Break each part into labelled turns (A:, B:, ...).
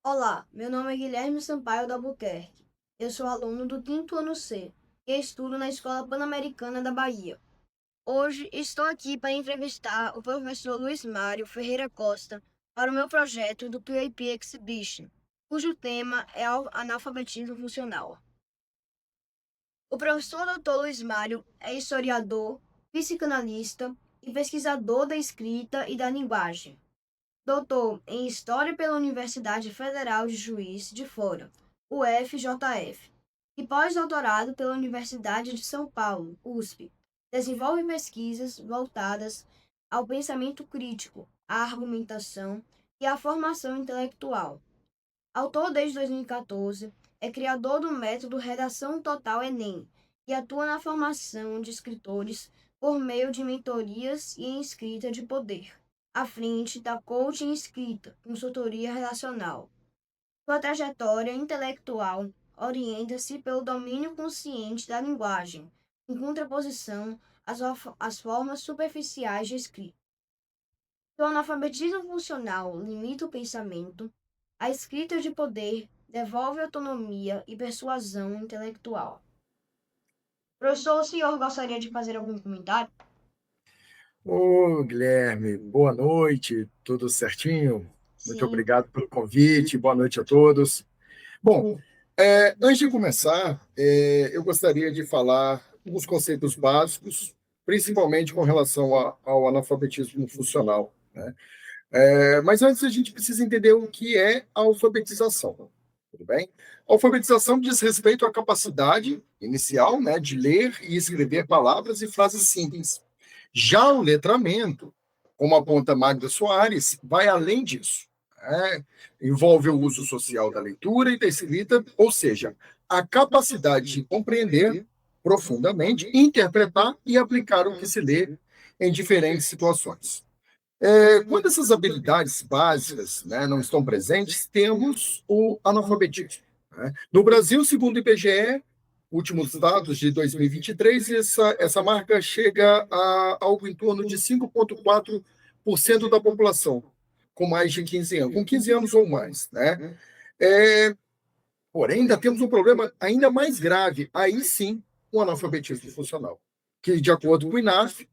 A: Olá, meu nome é Guilherme Sampaio da Albuquerque. Eu sou aluno do quinto ano C e estudo na Escola Pan-Americana da Bahia. Hoje estou aqui para entrevistar o professor Luiz Mário Ferreira Costa para o meu projeto do PAP Exhibition, cujo tema é analfabetismo funcional. O professor Dr. Luiz Mário é historiador, psicanalista e pesquisador da escrita e da linguagem. Doutor em História pela Universidade Federal de Juiz de Fora, UFJF, e pós-doutorado pela Universidade de São Paulo, USP. Desenvolve pesquisas voltadas ao pensamento crítico, à argumentação e à formação intelectual. Autor desde 2014, é criador do método Redação Total Enem e atua na formação de escritores por meio de mentorias e em escrita de poder, à frente da Coaching Escrita, consultoria relacional. Sua trajetória intelectual orienta-se pelo domínio consciente da linguagem, em contraposição às formas superficiais de escrita. Se o analfabetismo funcional limita o pensamento, a escrita de poder devolve autonomia e persuasão intelectual. Professor, o senhor gostaria de fazer algum comentário?
B: Ô, Guilherme, boa noite, tudo certinho? Muito
A: Sim,
B: obrigado pelo convite, boa noite a todos. Bom, antes de começar, eu gostaria de falar alguns conceitos básicos, principalmente com relação ao analfabetismo funcional, né? Mas antes a gente precisa entender o que é a alfabetização, tudo bem? A alfabetização diz respeito à capacidade inicial, né, de ler e escrever palavras e frases simples. Já o letramento, como aponta Magda Soares, vai além disso. Envolve o uso social da leitura e da escrita, ou seja, a capacidade de compreender profundamente, interpretar e aplicar o que se lê em diferentes situações. Quando essas habilidades básicas, né, não estão presentes, temos o analfabetismo, né? No Brasil, segundo o IBGE, últimos dados de 2023, essa marca chega a algo em torno de 5,4% da população, com mais de 15 anos, com 15 anos ou mais, né? É, Porém, ainda temos um problema ainda mais grave, aí sim, o analfabetismo funcional, que, de acordo com o INAF,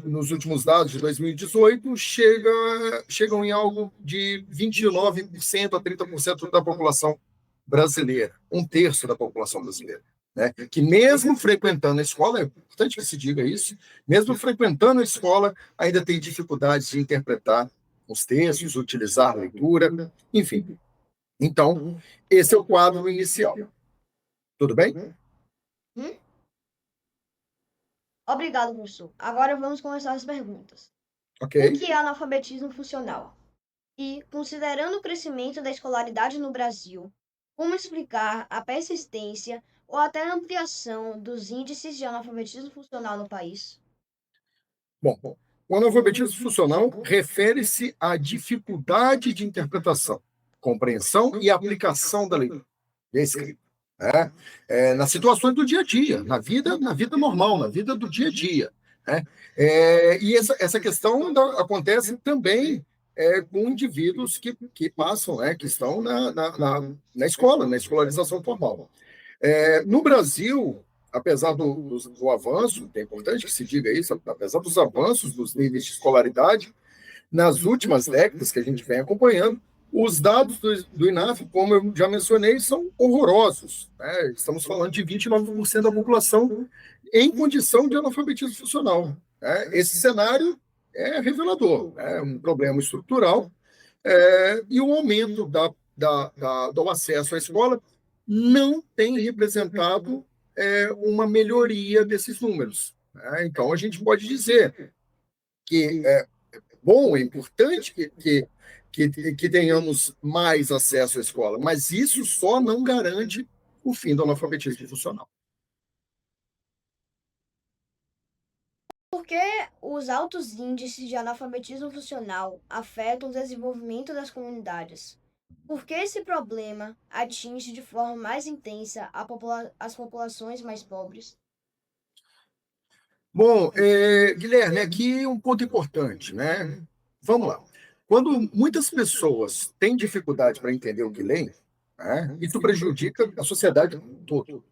B: nos últimos dados de 2018, chegam em algo de 29% a 30% da população brasileira, um terço da população brasileira. Né? Que mesmo frequentando a escola, é importante que se diga isso, mesmo frequentando a escola, ainda tem dificuldades de interpretar os textos, utilizar a leitura, enfim. Então, esse é o quadro inicial. Tudo bem?
A: Hum? Obrigado, professor. Agora vamos começar as perguntas.
B: Ok.
A: O que é analfabetismo funcional? E, considerando o crescimento da escolaridade no Brasil, como explicar a persistência ou até a ampliação dos índices de analfabetismo funcional no país?
B: Bom, o analfabetismo funcional refere-se à dificuldade de interpretação, compreensão e aplicação da leitura e escrita, né? Nas situações do dia a dia, na vida normal, na vida do dia a dia, né? E essa questão acontece também com indivíduos que passam, né, que estão na escola, na escolarização formal. No Brasil, apesar do avanço, é importante que se diga isso, apesar dos avanços dos níveis de escolaridade, nas últimas décadas que a gente vem acompanhando, os dados do INAF, como eu já mencionei, são horrorosos, né? Estamos falando de 29% da população em condição de analfabetismo funcional, né? Esse cenário é revelador, é um problema estrutural, e o aumento do acesso à escola não tem representado uma melhoria desses números, né? Então, a gente pode dizer que é bom, é importante que tenhamos mais acesso à escola, mas isso só não garante o fim do analfabetismo funcional.
A: Por que os altos índices de analfabetismo funcional afetam o desenvolvimento das comunidades? Por que esse problema atinge de forma mais intensa as populações mais pobres?
B: Bom, Guilherme, aqui um ponto importante, né? Vamos lá. Quando muitas pessoas têm dificuldade para entender o que leem, né, isso prejudica a sociedade como um todo,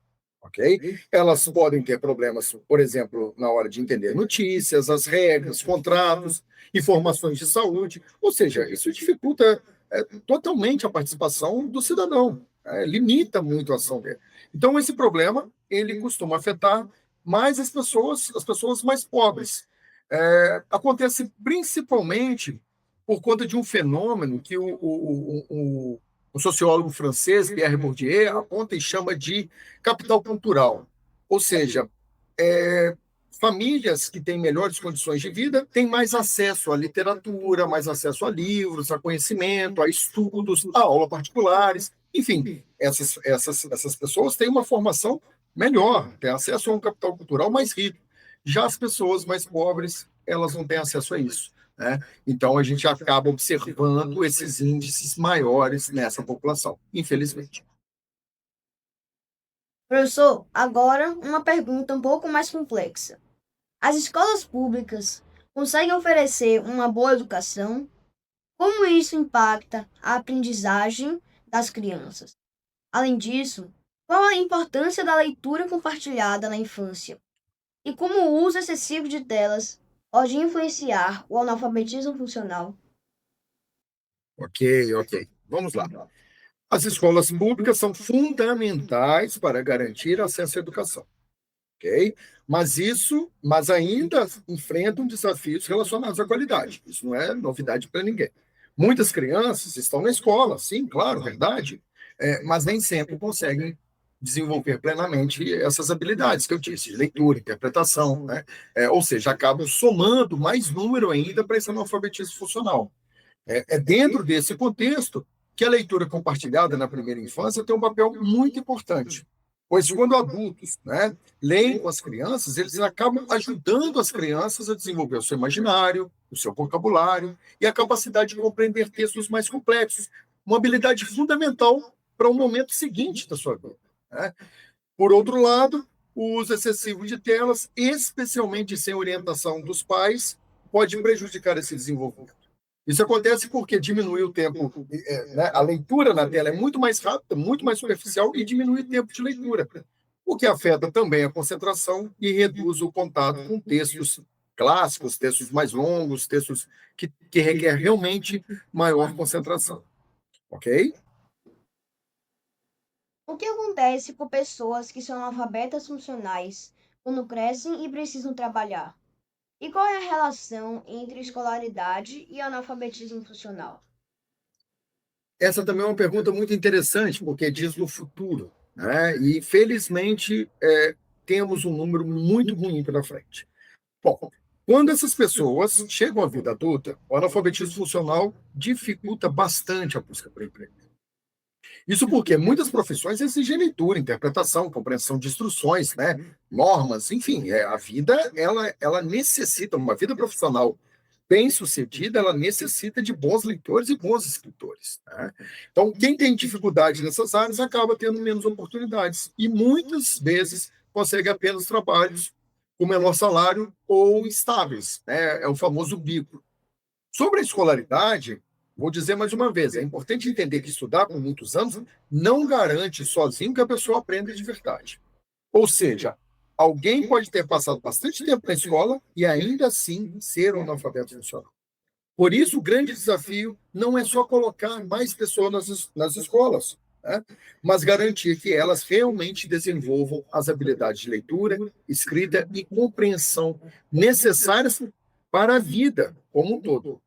B: ok? Elas podem ter problemas, por exemplo, na hora de entender notícias, as regras, contratos, informações de saúde, ou seja, isso dificulta totalmente a participação do cidadão, limita muito a ação dele. Então, esse problema, ele costuma afetar mais as pessoas mais pobres. Acontece principalmente por conta de um fenômeno que o sociólogo francês Pierre Bourdieu aponta e chama de capital cultural. Ou seja, é, famílias que têm melhores condições de vida têm mais acesso à literatura, mais acesso a livros, a conhecimento, a estudos, a aulas particulares. Enfim, essas pessoas têm uma formação melhor, têm acesso a um capital cultural mais rico. Já as pessoas mais pobres, elas não têm acesso a isso, né? Então, a gente acaba observando esses índices maiores nessa população, infelizmente.
A: Professor, agora uma pergunta um pouco mais complexa. As escolas públicas conseguem oferecer uma boa educação? Como isso impacta a aprendizagem das crianças? Além disso, qual a importância da leitura compartilhada na infância? E como o uso excessivo de telas pode influenciar o analfabetismo funcional?
B: Ok, ok. Vamos lá. As escolas públicas são fundamentais para garantir acesso à educação, ok? Mas ainda enfrentam desafios relacionados à qualidade. Isso não é novidade para ninguém. Muitas crianças estão na escola, sim, claro, verdade, mas nem sempre conseguem desenvolver plenamente essas habilidades que eu disse, de leitura, interpretação, né? Ou seja, acabam somando mais número ainda para esse analfabetismo funcional. É dentro desse contexto que a leitura compartilhada na primeira infância tem um papel muito importante. Pois quando adultos, né, leem com as crianças, eles acabam ajudando as crianças a desenvolver o seu imaginário, o seu vocabulário e a capacidade de compreender textos mais complexos, uma habilidade fundamental para o momento seguinte da sua vida, né? Por outro lado, o uso excessivo de telas, especialmente sem orientação dos pais, pode prejudicar esse desenvolvimento. Isso acontece porque diminui o tempo, né? A leitura na tela é muito mais rápida, muito mais superficial e diminui o tempo de leitura, o que afeta também a concentração e reduz o contato com textos clássicos, textos mais longos, textos que requer realmente maior concentração, ok?
A: O que acontece com pessoas que são analfabetas funcionais quando crescem e precisam trabalhar? E qual é a relação entre escolaridade e analfabetismo funcional?
B: Essa também é uma pergunta muito interessante, porque diz no futuro, né? E, felizmente, temos um número muito ruim pela frente. Bom, quando essas pessoas chegam à vida adulta, o analfabetismo funcional dificulta bastante a busca por emprego. Isso porque muitas profissões exigem leitura, interpretação, compreensão de instruções, né? Normas, enfim, a vida ela necessita, uma vida profissional bem-sucedida, ela necessita de bons leitores e bons escritores, né? Então, quem tem dificuldade nessas áreas acaba tendo menos oportunidades e muitas vezes consegue apenas trabalhos com menor salário ou estáveis, né? É o famoso bico. Sobre a escolaridade, vou dizer mais uma vez, é importante entender que estudar por muitos anos não garante sozinho que a pessoa aprenda de verdade. Ou seja, alguém pode ter passado bastante tempo na escola e ainda assim ser um analfabeto funcional. Por isso, o grande desafio não é só colocar mais pessoas nas escolas, né? Mas garantir que elas realmente desenvolvam as habilidades de leitura, escrita e compreensão necessárias para a vida como um todo.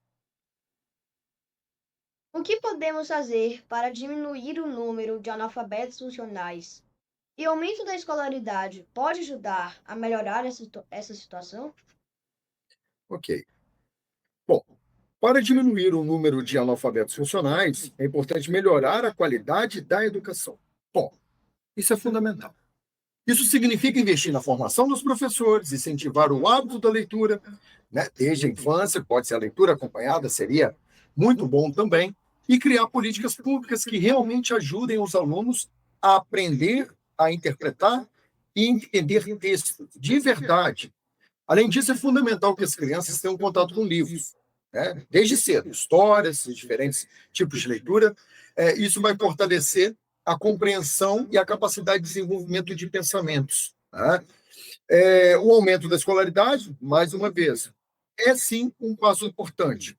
A: O que podemos fazer para diminuir o número de analfabetos funcionais? E o aumento da escolaridade pode ajudar a melhorar essa situação?
B: Ok. Bom, para diminuir o número de analfabetos funcionais, é importante melhorar a qualidade da educação. Bom, isso é fundamental. Isso significa investir na formação dos professores, incentivar o hábito da leitura, né, desde a infância, pode ser a leitura acompanhada, seria muito bom também, e criar políticas públicas que realmente ajudem os alunos a aprender a interpretar e entender textos de verdade, Além disso, é fundamental que as crianças tenham contato com livros, né? Desde cedo, histórias, diferentes tipos de leitura. Isso vai fortalecer a compreensão e a capacidade de desenvolvimento de pensamentos. Tá? O aumento da escolaridade, mais uma vez, é sim um passo importante,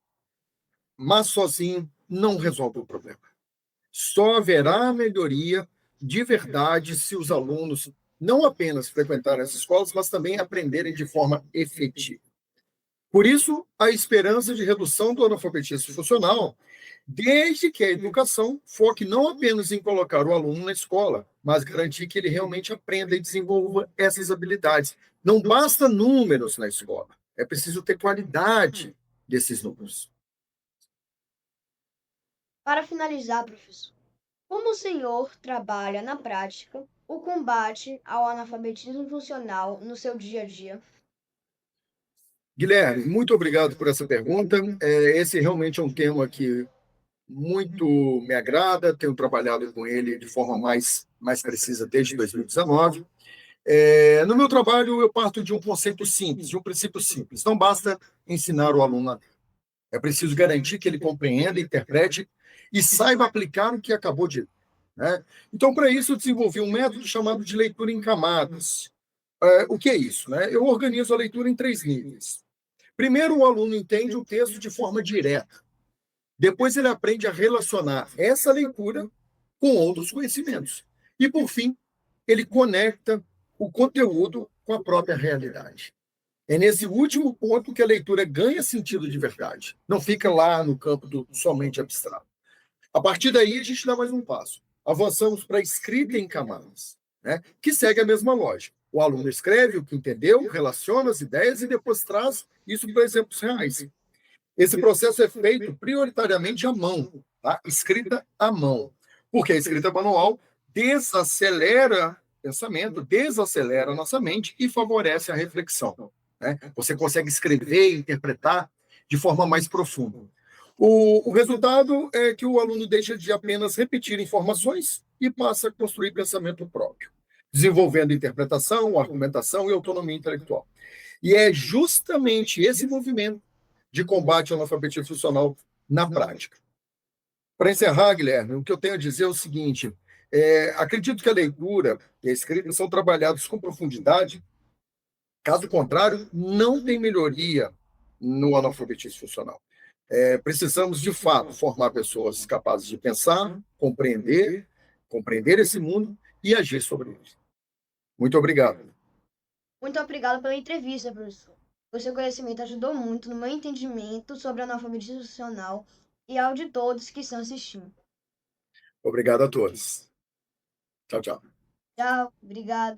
B: mas sozinho não resolve o problema. Só haverá melhoria de verdade se os alunos não apenas frequentarem as escolas, mas também aprenderem de forma efetiva. Por isso, a esperança de redução do analfabetismo funcional, desde que a educação foque não apenas em colocar o aluno na escola, mas garantir que ele realmente aprenda e desenvolva essas habilidades. Não basta números na escola, é preciso ter qualidade desses números.
A: Para finalizar, professor, como o senhor trabalha na prática o combate ao analfabetismo funcional no seu dia a dia?
B: Guilherme, muito obrigado por essa pergunta. Esse realmente é um tema que muito me agrada, tenho trabalhado com ele de forma mais precisa desde 2019. No meu trabalho, eu parto de um conceito simples, de um princípio simples. Não basta ensinar o aluno a ler. É preciso garantir que ele compreenda, interprete e saiba aplicar o que acabou de ler. Né? Então, para isso, eu desenvolvi um método chamado de leitura em camadas. O que é isso? Né? Eu organizo a leitura em 3 níveis. Primeiro, o aluno entende o texto de forma direta. Depois, ele aprende a relacionar essa leitura com outros conhecimentos. E, por fim, ele conecta o conteúdo com a própria realidade. É nesse último ponto que a leitura ganha sentido de verdade. Não fica lá no campo do somente abstrato. A partir daí, a gente dá mais um passo. Avançamos para a escrita em camadas, né? Que segue a mesma lógica. O aluno escreve o que entendeu, relaciona as ideias e depois traz isso para exemplos reais. Esse processo é feito prioritariamente à mão, tá? Escrita à mão. Porque a escrita manual desacelera o pensamento, desacelera a nossa mente e favorece a reflexão. Né? Você consegue escrever e interpretar de forma mais profunda. O resultado é que o aluno deixa de apenas repetir informações e passa a construir pensamento próprio, desenvolvendo interpretação, argumentação e autonomia intelectual. E é justamente esse movimento de combate ao analfabetismo funcional na prática. Para encerrar, Guilherme, o que eu tenho a dizer é o seguinte: acredito que a leitura e a escrita são trabalhados com profundidade, caso contrário, não tem melhoria no analfabetismo funcional. Precisamos, de fato, formar pessoas capazes de pensar, compreender esse mundo e agir sobre ele. Muito obrigado.
A: Muito obrigado pela entrevista, professor. O seu conhecimento ajudou muito no meu entendimento sobre analfabetismo funcional e ao de todos que estão assistindo.
B: Obrigado a todos. Tchau, tchau.
A: Tchau, obrigado.